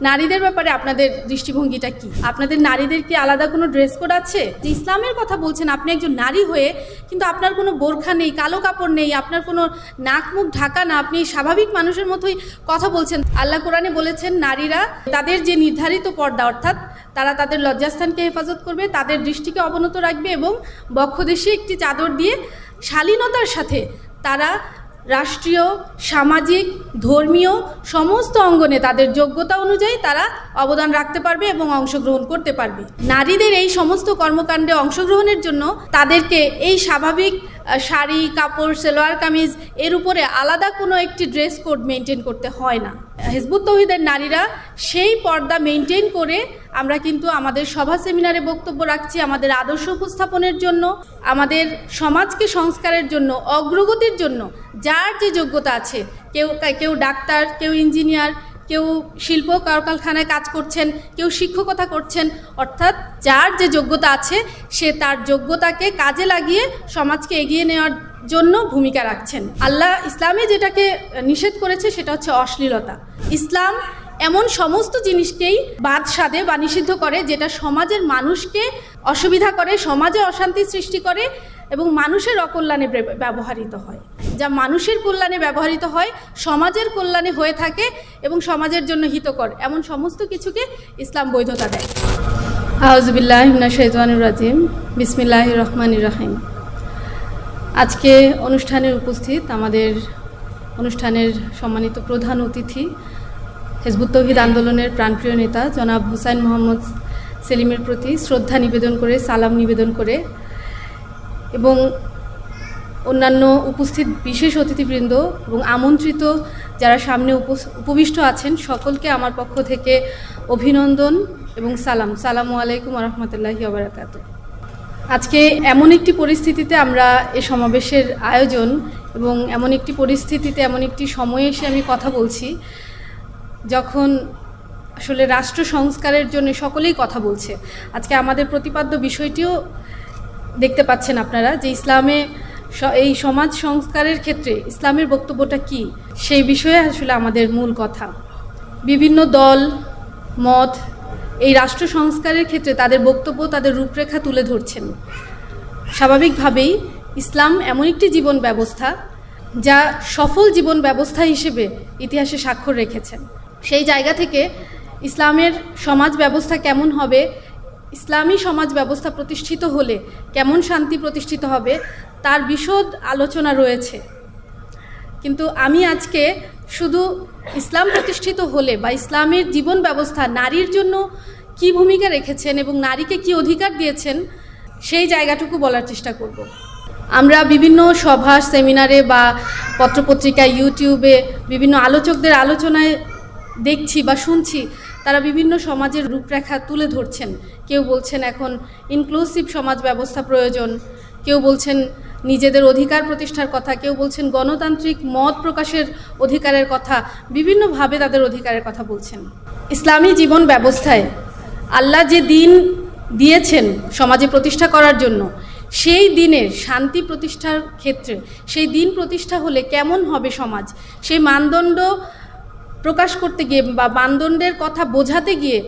নারীদের ব্যাপারে আপনাদের দৃষ্টিভঙ্গিটা কি? আপনাদের নারীদের কি আলাদা কোনো ড্রেস কোড আছে? যে ইসলামের কথা বলছেন, আপনি একজন নারী হয়ে কিন্তু আপনার কোনো বোরখা নেই, কালো কাপড় নেই, আপনার কোনো নাক মুখ ঢাকা না, আপনি স্বাভাবিক মানুষের মতোই কথা বলছেন। আল্লাহ কোরআনে বলেছেন নারীরা তাদের যে নির্ধারিত পর্দা, অর্থাৎ তারা তাদের লজ্জাস্থানকে হেফাজত করবে, তাদের দৃষ্টিকে অবনত রাখবে এবং বক্ষদেশে একটি চাদর দিয়ে শালীনতার সাথে তারা রাষ্ট্রীয়, সামাজিক, ধর্মীয় সমস্ত অঙ্গনে তাদের যোগ্যতা অনুযায়ী তারা অবদান রাখতে পারবে এবং অংশগ্রহণ করতে পারবে। নারীদের এই সমস্ত কর্মকাণ্ডে অংশগ্রহণের জন্য তাদেরকে এই স্বাভাবিক শাড়ি, কাপড়, সালোয়ার কামিজ এর উপরে আলাদা কোনো একটি ড্রেস কোড মেনটেন করতে হয় না। হিজবুত তৌহিদের নারীরা সেই পর্দা মেনটেন করে আমরা কিন্তু আমাদের সভা সেমিনারে বক্তব্য রাখছি, আমাদের আদর্শ উপস্থাপনের জন্য, আমাদের সমাজকে সংস্কারের জন্য, অগ্রগতির জন্য যার যে যোগ্যতা আছে, কেউ ডাক্তার, কেউ ইঞ্জিনিয়ার, কেউ শিল্প কারখানায় কাজ করছেন, কেউ শিক্ষকতা করছেন, অর্থাৎ যার যে যোগ্যতা আছে সে তার যোগ্যতাকে কাজে লাগিয়ে সমাজকে এগিয়ে নেওয়ার জন্য ভূমিকা রাখছেন। আল্লাহ ইসলামে যেটাকে নিষেধ করেছে সেটা হচ্ছে অশ্লীলতা। ইসলাম এমন সমস্ত জিনিসকেই বাদ সাধে বা নিষিদ্ধ করে যেটা সমাজের মানুষকে অসুবিধা করে, সমাজে অশান্তি সৃষ্টি করে এবং মানুষের অকল্যাণে ব্যবহৃত হয়। যা মানুষের কল্যাণে ব্যবহৃত হয়, সমাজের কল্যাণে হয়ে থাকে এবং সমাজের জন্য হিতকর, এমন সমস্ত কিছুকে ইসলাম বৈধতা দেয়। আউযুবিল্লাহি মিনাশ শাইতানির রাজিম, বিসমিল্লাহির রহমানির রহিম। আজকে অনুষ্ঠানের উপস্থিত আমাদের অনুষ্ঠানের সম্মানিত প্রধান অতিথি, হিজবুত তৌহিদ আন্দোলনের প্রাণপ্রিয় নেতা জনাব হুসাইন মোহাম্মদ সেলিমের প্রতি শ্রদ্ধা নিবেদন করে, সালাম নিবেদন করে এবং অন্যান্য উপস্থিত বিশেষ অতিথিবৃন্দ এবং আমন্ত্রিত যারা সামনে উপবিষ্ট আছেন সকলকে আমার পক্ষ থেকে অভিনন্দন এবং সালামু আলাইকুম ওয়া রাহমাতুল্লাহি ওয়া বারাকাতুহু। আজকে এমন একটি পরিস্থিতিতে আমরা এই সমাবেশের আয়োজন এবং এমন একটি পরিস্থিতিতে, এমন একটি সময়ে এসে আমি কথা বলছি যখন আসলে রাষ্ট্র সংস্কারের জন্য সকলেই কথা বলছে। আজকে আমাদের প্রতিপাদ্য বিষয়টিও দেখতে পাচ্ছেন আপনারা যে ইসলামে এই সমাজ সংস্কারের ক্ষেত্রে ইসলামের বক্তব্যটা কি, সেই বিষয়ে আসলে আমাদের মূল কথা। বিভিন্ন দল মত এই রাষ্ট্র সংস্কারের ক্ষেত্রে তাদের বক্তব্য, তাদের রূপরেখা তুলে ধরছেন। স্বাভাবিকভাবেই ইসলাম এমন একটি জীবন ব্যবস্থা যা সফল জীবন ব্যবস্থা হিসেবে ইতিহাসে স্বাক্ষর রেখেছেন। সেই জায়গা থেকে ইসলামের সমাজ ব্যবস্থা কেমন হবে, ইসলামী সমাজ ব্যবস্থা প্রতিষ্ঠিত হলে কেমন শান্তি প্রতিষ্ঠিত হবে, তার বিশদ আলোচনা রয়েছে। কিন্তু আমি আজকে শুধু ইসলাম প্রতিষ্ঠিত হলে বা ইসলামের জীবন ব্যবস্থা নারীর জন্য কি ভূমিকা রেখেছেন এবং নারীকে কি অধিকার দিয়েছেন সেই জায়গাটুকু বলার চেষ্টা করব। আমরা বিভিন্ন সভা সেমিনারে বা পত্রপত্রিকায়, ইউটিউবে বিভিন্ন আলোচকদের আলোচনায় দেখছি বা শুনছি তারা বিভিন্ন সমাজের রূপরেখা তুলে ধরছেন। কেউ বলছেন এখন ইনক্লুসিভ সমাজ ব্যবস্থা প্রয়োজন, কেউ বলছেন নিজেদের অধিকার প্রতিষ্ঠার কথা, কেউ বলছেন গণতান্ত্রিক মত প্রকাশের অধিকারের কথা, বিভিন্নভাবে তাদের অধিকারের কথা বলছেন। ইসলামী জীবন ব্যবস্থায় আল্লাহ যে দিন দিয়েছেন সমাজে প্রতিষ্ঠা করার জন্য, সেই দিনের শান্তি প্রতিষ্ঠার ক্ষেত্রে, সেই দিন প্রতিষ্ঠা হলে কেমন হবে সমাজ, সেই মানদণ্ড প্রকাশ করতে গিয়ে বা মানদণ্ডের কথা বোঝাতে গিয়ে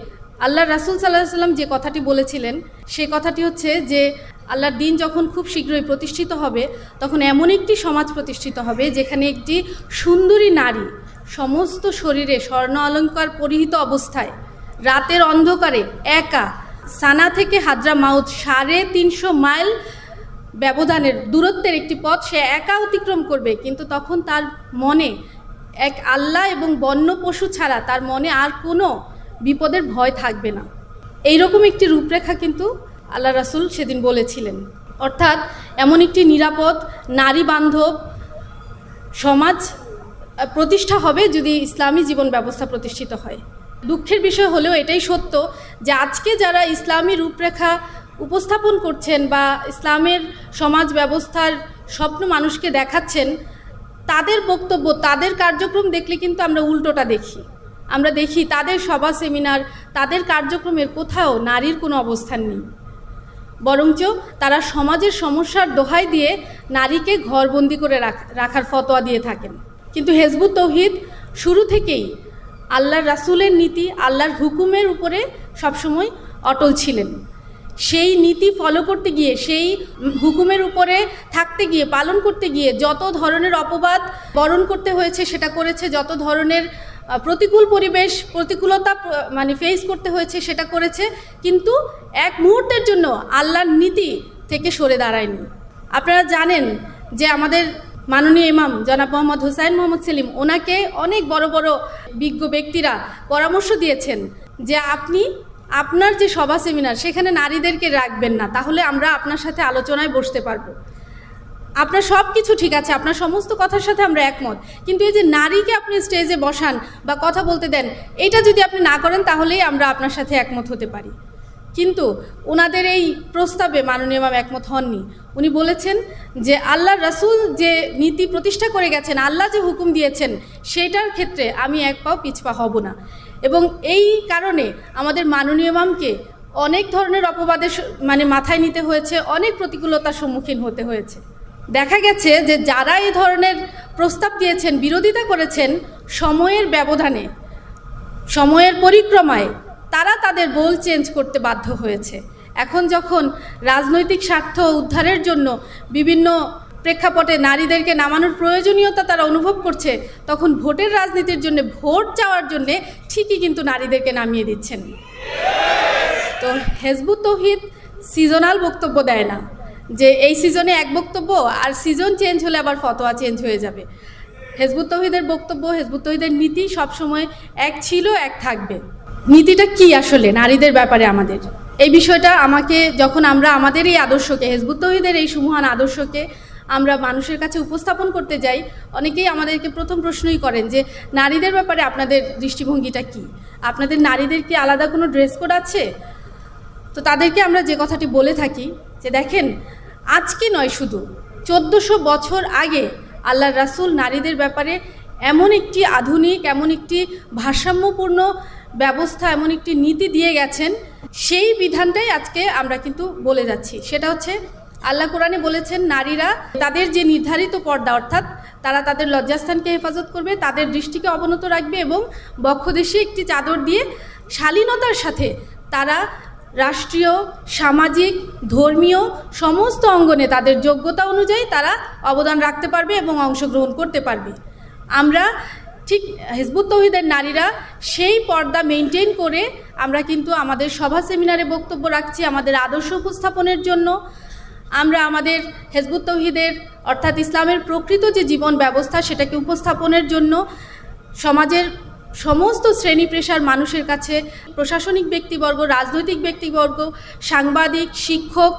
আল্লাহ রাসূল সাল্লাল্লাহু আলাইহি ওয়াসাল্লাম যে কথাটি বলেছিলেন সেই কথাটি হচ্ছে যে আল্লাহর দিন যখন খুব শীঘ্রই প্রতিষ্ঠিত হবে তখন এমন একটি সমাজ প্রতিষ্ঠিত হবে যেখানে একটি সুন্দরী নারী সমস্ত শরীরে স্বর্ণ অলঙ্কার পরিহিত অবস্থায় রাতের অন্ধকারে একা সানা থেকে হাজরা মাউত 350 মাইল ব্যবধানের দূরত্বের একটি পথ সে একা অতিক্রম করবে, কিন্তু তখন তার মনে এক আল্লাহ এবং বন্য পশু ছাড়া তার মনে আর কোনো বিপদের ভয় থাকবে না। এইরকম একটি রূপরেখা কিন্তু আল্লাহ রাসূল সেদিন বলেছিলেন। অর্থাৎ এমন একটি নিরাপদ, নারী বান্ধব সমাজ প্রতিষ্ঠা হবে যদি ইসলামী জীবন ব্যবস্থা প্রতিষ্ঠিত হয়। দুঃখের বিষয় হলেও এটাই সত্য যে আজকে যারা ইসলামী রূপরেখা উপস্থাপন করছেন বা ইসলামের সমাজ ব্যবস্থার স্বপ্ন মানুষকে দেখাচ্ছেন, তাদের বক্তব্য, তাদের কার্যক্রম দেখলে কিন্তু আমরা উল্টোটা দেখি। আমরা দেখি তাদের সভা সেমিনার, তাদের কার্যক্রমের কোথাও নারীর কোনো অবস্থান নেই, বরঞ্চ তারা সমাজের সমস্যার দোহাই দিয়ে নারীকে ঘরবন্দি করে রাখার ফতোয়া দিয়ে থাকেন। কিন্তু হিজবুত তৌহিদ শুরু থেকেই আল্লাহর রাসূলের নীতি, আল্লাহর হুকুমের উপরে সবসময় অটল ছিলেন। সেই নীতি ফলো করতে গিয়ে, সেই হুকুমের উপরে থাকতে গিয়ে, পালন করতে গিয়ে যত ধরনের অপবাদ বরণ করতে হয়েছে সেটা করেছে, যত ধরনের প্রতিকূল পরিবেশ, প্রতিকূলতা ফেস করতে হয়েছে সেটা করেছে, কিন্তু এক মুহূর্তের জন্য আল্লাহর নীতি থেকে সরে দাঁড়ায়নি। আপনারা জানেন যে আমাদের মাননীয় ইমাম জনাব মোহাম্মদ হুসাইন মোহাম্মদ সেলিম, ওনাকে অনেক বড় বড় বিজ্ঞ ব্যক্তিরা পরামর্শ দিয়েছেন যে আপনি আপনার যে সভা সেমিনার সেখানে নারীদেরকে রাখবেন না, তাহলে আমরা আপনার সাথে আলোচনায় বসতে পারবো। আপনার সব কিছু ঠিক আছে, আপনার সমস্ত কথার সাথে আমরা একমত, কিন্তু এই যে নারীকে আপনি স্টেজে বসান বা কথা বলতে দেন, এটা যদি আপনি না করেন তাহলেই আমরা আপনার সাথে একমত হতে পারি। কিন্তু ওনাদের এই প্রস্তাবে মাননীয় ইমাম একমত হননি। উনি বলেছেন যে আল্লাহর রাসূল যে নীতি প্রতিষ্ঠা করে গেছেন, আল্লাহ যে হুকুম দিয়েছেন, সেটার ক্ষেত্রে আমি এক পাও পিছপা হব না। এবং এই কারণে আমাদের মাননীয় ইমামকে অনেক ধরনের অপবাদের মাথায় নিতে হয়েছে, অনেক প্রতিকূলতার সম্মুখীন হতে হয়েছে। দেখা গেছে যে যারা এই ধরনের প্রস্তাব দিয়েছেন, বিরোধিতা করেছেন, সময়ের ব্যবধানে, সময়ের পরিক্রমায় তারা তাদের গোল চেঞ্জ করতে বাধ্য হয়েছে। এখন যখন রাজনৈতিক স্বার্থ উদ্ধারের জন্য বিভিন্ন প্রেক্ষাপটে নারীদেরকে নামানোর প্রয়োজনীয়তা তারা অনুভব করছে, তখন ভোটের রাজনীতির জন্য, ভোট চাওয়ার জন্যে ঠিকই কিন্তু নারীদেরকে নামিয়ে দিচ্ছেন। তো হিজবুত তৌহিদ সিজনাল বক্তব্য দেয় না যে এই সিজনে এক বক্তব্য, আর সিজন চেঞ্জ হলে আবার ফতোয়া চেঞ্জ হয়ে যাবে। হিজবুত তৌহিদের বক্তব্য, হিজবুত তৌহিদের নীতি সবসময় এক ছিল, এক থাকবে। নীতিটা কি আসলে নারীদের ব্যাপারে আমাদের, এই বিষয়টা যখন আমরা আমাদের এই আদর্শকে, হিজবুত তৌহিদের এই সুমহান আদর্শকে আমরা মানুষের কাছে উপস্থাপন করতে যাই, অনেকেই আমাদেরকে প্রথম প্রশ্নই করেন যে নারীদের ব্যাপারে আপনাদের দৃষ্টিভঙ্গিটা কি, আপনাদের নারীদের কি আলাদা কোনো ড্রেস কোড আছে? তো তাদেরকে আমরা যে কথাটি বলে থাকি যে দেখেন, আজকে নয়, শুধু 1400 বছর আগে আল্লাহর রাসূল নারীদের ব্যাপারে এমন একটি আধুনিক, এমন একটি ভারসাম্যপূর্ণ ব্যবস্থা, এমন একটি নীতি দিয়ে গেছেন, সেই বিধানটাই আজকে আমরা কিন্তু বলে যাচ্ছি। সেটা হচ্ছে আল্লাহ কোরআনে বলেছেন নারীরা তাদের যে নির্ধারিত পর্দা, অর্থাৎ তারা তাদের লজ্জাস্থানকে হেফাজত করবে, তাদের দৃষ্টিকে অবনত রাখবে এবং বক্ষদেশে একটি চাদর দিয়ে শালীনতার সাথে তারা রাষ্ট্রীয়, সামাজিক, ধর্মীয় সমস্ত অঙ্গনে তাদের যোগ্যতা অনুযায়ী তারা অবদান রাখতে পারবে এবং অংশগ্রহণ করতে পারবে। আমরা ঠিক হিজবুত তৌহিদের নারীরা সেই পর্দা মেনটেন করে আমরা কিন্তু আমাদের সভা সেমিনারে বক্তব্য রাখছি, আমাদের আদর্শ উপস্থাপনের জন্য। আমরা আমাদের হিজবুত তৌহিদের অর্থাৎ ইসলামের প্রকৃত যে জীবন ব্যবস্থা সেটাকে উপস্থাপনের জন্য সমাজের সমস্ত শ্রেণী পেশার মানুষের কাছে, প্রশাসনিক ব্যক্তিবর্গ, রাজনৈতিক ব্যক্তিবর্গ, সাংবাদিক, শিক্ষক,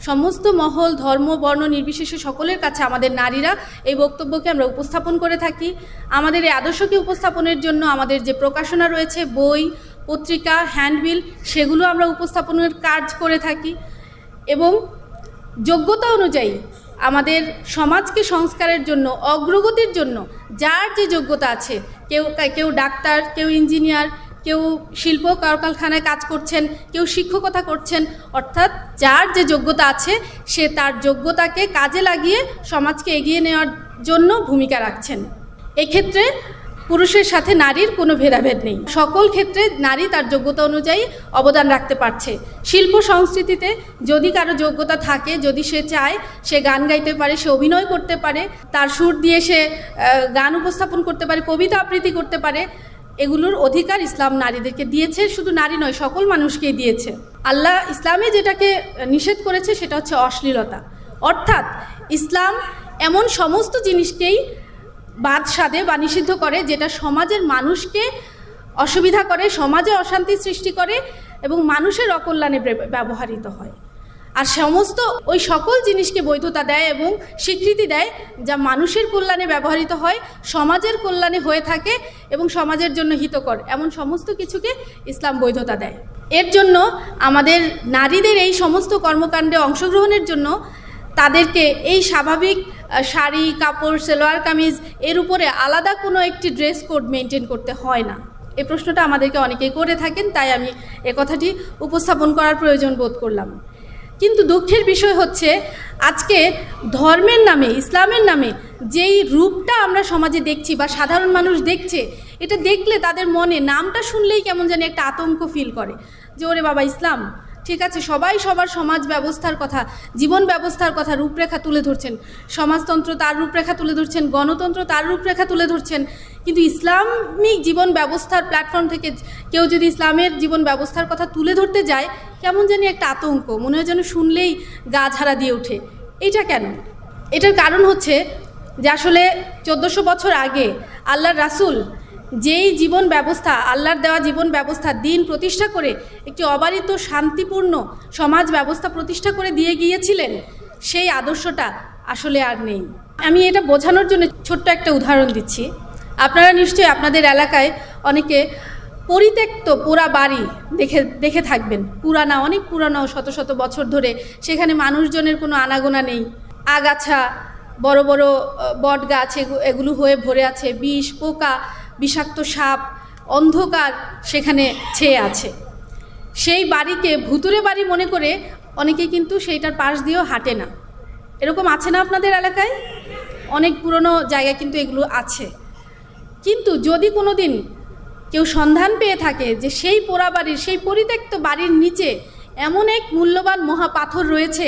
সমস্ত মহল, ধর্ম, বর্ণ নির্বিশেষে সকলের কাছে আমাদের নারীরা এই বক্তব্যকে আমরা উপস্থাপন করে থাকি। আমাদের এই আদর্শকে উপস্থাপনের জন্য আমাদের যে প্রকাশনা রয়েছে, বই, পত্রিকা, হ্যান্ডবিল, সেগুলো আমরা উপস্থাপনের কাজ করে থাকি এবং যোগ্যতা অনুযায়ী আমাদের সমাজকে সংস্কারের জন্য, অগ্রগতির জন্য যার যে যোগ্যতা আছে, কেউ ডাক্তার, কেউ ইঞ্জিনিয়ার, কেউ শিল্প কারখানায় কাজ করছেন, কেউ শিক্ষকতা করছেন, অর্থাৎ যার যে যোগ্যতা আছে সে তার যোগ্যতাকে কাজে লাগিয়ে সমাজকে এগিয়ে নেওয়ার জন্য ভূমিকা রাখছেন। এক্ষেত্রে পুরুষের সাথে নারীর কোনো ভেদাভেদ নেই, সকল ক্ষেত্রে নারী তার যোগ্যতা অনুযায়ী অবদান রাখতে পারছে। শিল্প সংস্কৃতিতে যদি কারো যোগ্যতা থাকে, যদি সে চায়, সে গান গাইতে পারে, সে অভিনয় করতে পারে, তার সুর দিয়ে সে গান উপস্থাপন করতে পারে, কবিতা আবৃত্তি করতে পারে, এগুলোর অধিকার ইসলাম নারীদেরকে দিয়েছে। শুধু নারী নয়, সকল মানুষকেই দিয়েছে। আল্লাহ ইসলামে যেটাকে নিষেধ করেছে সেটা হচ্ছে অশ্লীলতা, অর্থাৎ ইসলাম এমন সমস্ত জিনিসকেই বাদ সাধে বা নিষিদ্ধ করে যেটা সমাজের মানুষকে অসুবিধা করে, সমাজে অশান্তি সৃষ্টি করে এবং মানুষের অকল্যাণে ব্যবহৃত হয়। আর সমস্ত ওই সকল জিনিসকে বৈধতা দেয় এবং স্বীকৃতি দেয় যা মানুষের কল্যাণে ব্যবহৃত হয়, সমাজের কল্যাণে হয়ে থাকে এবং সমাজের জন্য হিতকর, এমন সমস্ত কিছুকে ইসলাম বৈধতা দেয়। এর জন্য আমাদের নারীদের এই সমস্ত কর্মকাণ্ডে অংশগ্রহণের জন্য তাদেরকে এই স্বাভাবিক শাড়ি, কাপড়, সালোয়ার কামিজ এর উপরে আলাদা কোনো একটি ড্রেস কোড মেনটেন করতে হয় না। এই প্রশ্নটা আমাদেরকে অনেকেই করে থাকেন, তাই আমি এ কথাটি উপস্থাপন করার প্রয়োজন বোধ করলাম। কিন্তু দুঃখের বিষয় হচ্ছে আজকে ধর্মের নামে, ইসলামের নামে যেই রূপটা আমরা সমাজে দেখছি বা সাধারণ মানুষ দেখছে, এটা দেখলে তাদের মনে নামটা শুনলেই কেমন জানি একটা আতঙ্ক ফিল করে যে ওরে বাবা, ইসলাম ঠিক আছে, সবাই সবার সমাজ ব্যবস্থার কথা, জীবন ব্যবস্থার কথা রূপরেখা তুলে ধরছেন, সমাজতন্ত্র তার রূপরেখা তুলে ধরছেন, গণতন্ত্র তার রূপরেখা তুলে ধরছেন, কিন্তু ইসলামিক জীবন ব্যবস্থার প্ল্যাটফর্ম থেকে কেউ যদি ইসলামের জীবন ব্যবস্থার কথা তুলে ধরতে যায়, কেমন জানি একটা আতঙ্ক, মনে হয় যেন শুনলেই গা ঝাড়া দিয়ে ওঠে। এইটা কেন? এটার কারণ হচ্ছে যে আসলে 1400 বছর আগে আল্লাহর রাসূল যেই জীবন ব্যবস্থা, আল্লাহর দেওয়া জীবন ব্যবস্থা, দিন প্রতিষ্ঠা করে একটি অবারিত শান্তিপূর্ণ সমাজ ব্যবস্থা প্রতিষ্ঠা করে দিয়ে গিয়েছিলেন, সেই আদর্শটা আসলে আর নেই। আমি এটা বোঝানোর জন্য ছোট্ট একটা উদাহরণ দিচ্ছি। আপনারা নিশ্চয়ই আপনাদের এলাকায় অনেকে পরিত্যক্ত পোড়া বাড়ি দেখে থাকবেন, পুরানা, অনেক পুরানো, শত শত বছর ধরে সেখানে মানুষজনের কোনো আনাগোনা নেই, আগাছা, বড় বড় বট গাছ এগুলো হয়ে ভরে আছে, বিষ, পোকা, বিষাক্ত সাপ, অন্ধকার সেখানে ছেয়ে আছে। সেই বাড়িকে ভুতুরে বাড়ি মনে করে অনেকে কিন্তু সেইটার পাশ দিয়েও হাঁটে না। এরকম আছে না আপনাদের এলাকায়? অনেক পুরনো জায়গায় কিন্তু এগুলো আছে। কিন্তু যদি কোনো দিন কেউ সন্ধান পেয়ে থাকে যে সেই পোড়া বাড়ির, সেই পরিত্যক্ত বাড়ির নিচে এমন এক মূল্যবান মহা পাথর রয়েছে,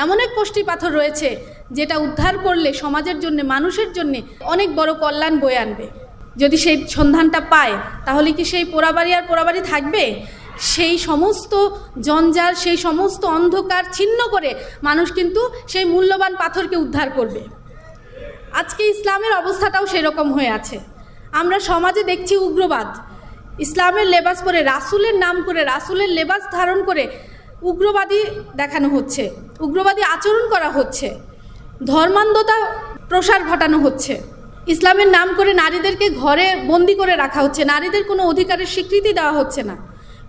এমন এক কষ্টি পাথর রয়েছে যেটা উদ্ধার করলে সমাজের জন্য, মানুষের জন্য অনেক বড় কল্যাণ বয়ে আনবে, যদি সেই সন্ধানটা পায়, তাহলে কি সেই পোড়াবাড়ি আর পোড়াবাড়ি থাকবে? সেই সমস্ত জঞ্জাল, সেই সমস্ত অন্ধকার ছিন্ন করে মানুষ কিন্তু সেই মূল্যবান পাথরকে উদ্ধার করবে। আজকে ইসলামের অবস্থাটাও সেরকম হয়ে আছে। আমরা সমাজে দেখছি উগ্রবাদ, ইসলামের লেবাস পরে, রাসূলের নাম করে, রাসূলের লেবাস ধারণ করে উগ্রবাদী দেখানো হচ্ছে, উগ্রবাদী আচরণ করা হচ্ছে, ধর্মান্ধতা প্রসার ঘটানো হচ্ছে, ইসলামের নাম করে নারীদেরকে ঘরে বন্দি করে রাখা হচ্ছে, নারীদের কোনো অধিকারের স্বীকৃতি দেওয়া হচ্ছে না,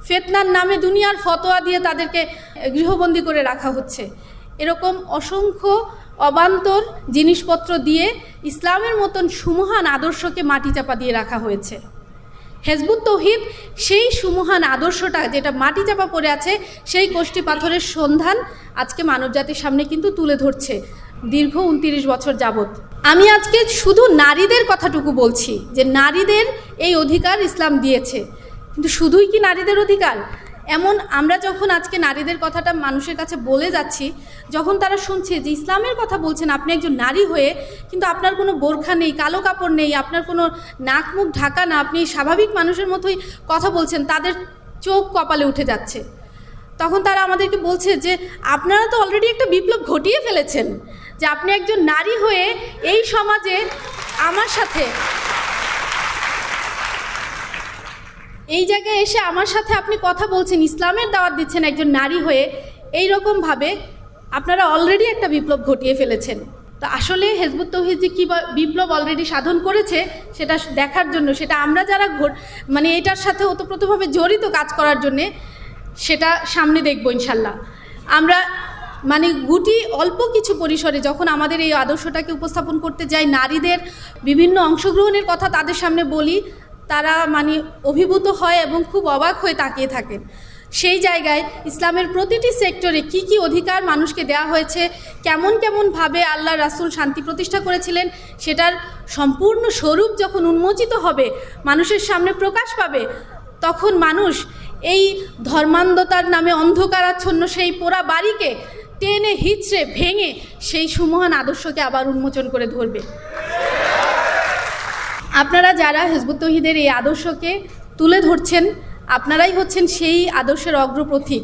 ফিতনার নামে দুনিয়ার ফতোয়া দিয়ে তাদেরকে গৃহবন্দী করে রাখা হচ্ছে। এরকম অসংখ্য অবান্তর জিনিসপত্র দিয়ে ইসলামের মতন সুমহান আদর্শকে মাটি চাপা দিয়ে রাখা হয়েছে। হিজবুত তৌহিদ সেই সুমহান আদর্শটা যেটা মাটি চাপা পড়ে আছে, সেই কষ্টি পাথরের সন্ধান আজকে মানবজাতির সামনে কিন্তু তুলে ধরছে দীর্ঘ 29 বছর যাবত। আমি আজকে শুধু নারীদের কথাটুকু বলছি যে নারীদের এই অধিকার ইসলাম দিয়েছে, কিন্তু শুধুই কি নারীদের অধিকার? এমন আমরা যখন আজকে নারীদের কথাটা মানুষের কাছে বলে যাচ্ছি, যখন তারা শুনছে যে ইসলামের কথা বলছেন আপনি একজন নারী হয়ে, কিন্তু আপনার কোনো বোরখা নেই, কালো কাপড় নেই, আপনার কোনো নাক মুখ ঢাকা না, আপনি স্বাভাবিক মানুষের মতোই কথা বলছেন, তাদের চোখ কপালে উঠে যাচ্ছে। তখন তারা আমাদেরকে বলছে যে আপনারা তো অলরেডি একটা বিপ্লব ঘটিয়ে ফেলেছেন, যে আপনি একজন নারী হয়ে এই সমাজে আমার সাথে, এই জায়গায় এসে আমার সাথে আপনি কথা বলছেন, ইসলামের দাওয়াত দিচ্ছেন একজন নারী হয়ে, এই রকমভাবে আপনারা অলরেডি একটা বিপ্লব ঘটিয়ে ফেলেছেন। তো আসলে হিজবুত তৌহিদ যে কী বিপ্লব অলরেডি সাধন করেছে সেটা দেখার জন্য, সেটা আমরা যারা মানে এটার সাথে ওতপ্রোতভাবে জড়িত কাজ করার জন্যে, সেটা সামনে দেখব ইনশাল্লাহ। আমরা মানে গুটি অল্প কিছু পরিসরে যখন আমাদের এই আদর্শটাকে উপস্থাপন করতে যাই, নারীদের বিভিন্ন অংশগ্রহণের কথা তাদের সামনে বলি, তারা মানে অভিভূত হয় এবং খুব অবাক হয়ে তাকিয়ে থাকেন। সেই জায়গায় ইসলামের প্রতিটি সেক্টরে কি কি অধিকার মানুষকে দেওয়া হয়েছে, কেমন কেমনভাবে আল্লাহ রাসূল শান্তি প্রতিষ্ঠা করেছিলেন, সেটার সম্পূর্ণ স্বরূপ যখন উন্মোচিত হবে, মানুষের সামনে প্রকাশ পাবে, তখন মানুষ এই ধর্মান্ধতার নামে অন্ধকারাচ্ছন্ন সেই পোড়া বাড়িকে টেনে হিচড়ে ভেঙে সেই সুমহান আদর্শকে আবার উন্মোচন করে ধরবে। আপনারা যারা হিজবুত তৌহিদের এই আদর্শকে তুলে ধরছেন, আপনারাই হচ্ছেন সেই আদর্শের অগ্রপথিক,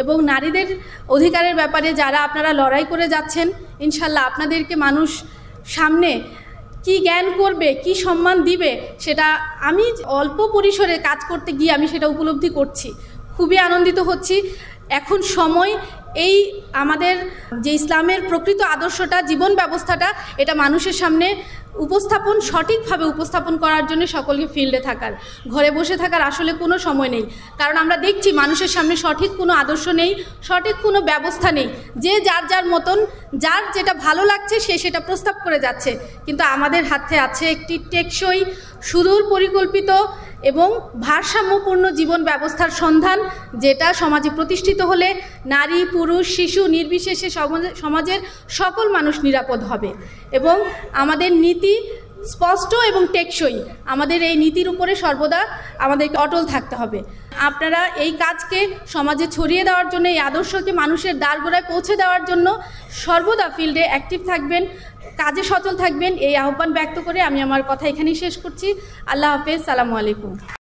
এবং নারীদের অধিকারের ব্যাপারে যারা আপনারা লড়াই করে যাচ্ছেন, ইনশাল্লাহ আপনাদেরকে মানুষ সামনে কি জ্ঞান করবে, কি সম্মান দিবে, সেটা আমি অল্প পরিসরে কাজ করতে গিয়ে আমি সেটা উপলব্ধি করছি, খুবই আনন্দিত হচ্ছি। এখন সময় এই আমাদের যে ইসলামের প্রকৃত আদর্শটা, জীবন ব্যবস্থাটা, এটা মানুষের সামনে উপস্থাপন, সঠিকভাবে উপস্থাপন করার জন্য সকলকে ফিল্ডে থাকার, ঘরে বসে থাকার আসলে কোনো সময় নেই। কারণ আমরা দেখছি মানুষের সামনে সঠিক কোনো আদর্শ নেই, সঠিক কোনো ব্যবস্থা নেই, যে যার যার মতন যার যেটা ভালো লাগছে সে সেটা প্রস্তাব করে যাচ্ছে। কিন্তু আমাদের হাতে আছে একটি টেকসই, সুদূর পরিকল্পিত এবং ভারসাম্যপূর্ণ জীবন ব্যবস্থার সন্ধান, যেটা সমাজে প্রতিষ্ঠিত হলে নারী পুরুষ শিশু নির্বিশেষে সমাজের সকল মানুষ নিরাপদ হবে। এবং আমাদের নীতি স্পষ্ট এবং টেকসই, আমাদের এই নীতির উপরে সর্বদা আমাদেরকে অটল থাকতে হবে। আপনারা এই কাজকে সমাজে ছড়িয়ে দেওয়ার জন্য, এই আদর্শকে মানুষের দ্বারগোড়ায় পৌঁছে দেওয়ার জন্য সর্বদা ফিল্ডে অ্যাক্টিভ থাকবেন, কাজে সচল থাকবেন, এই আহ্বান ব্যক্ত করে আমি আমার কথা এখানেই শেষ করছি। আল্লাহ হাফেজ, সালামু আলাইকুম।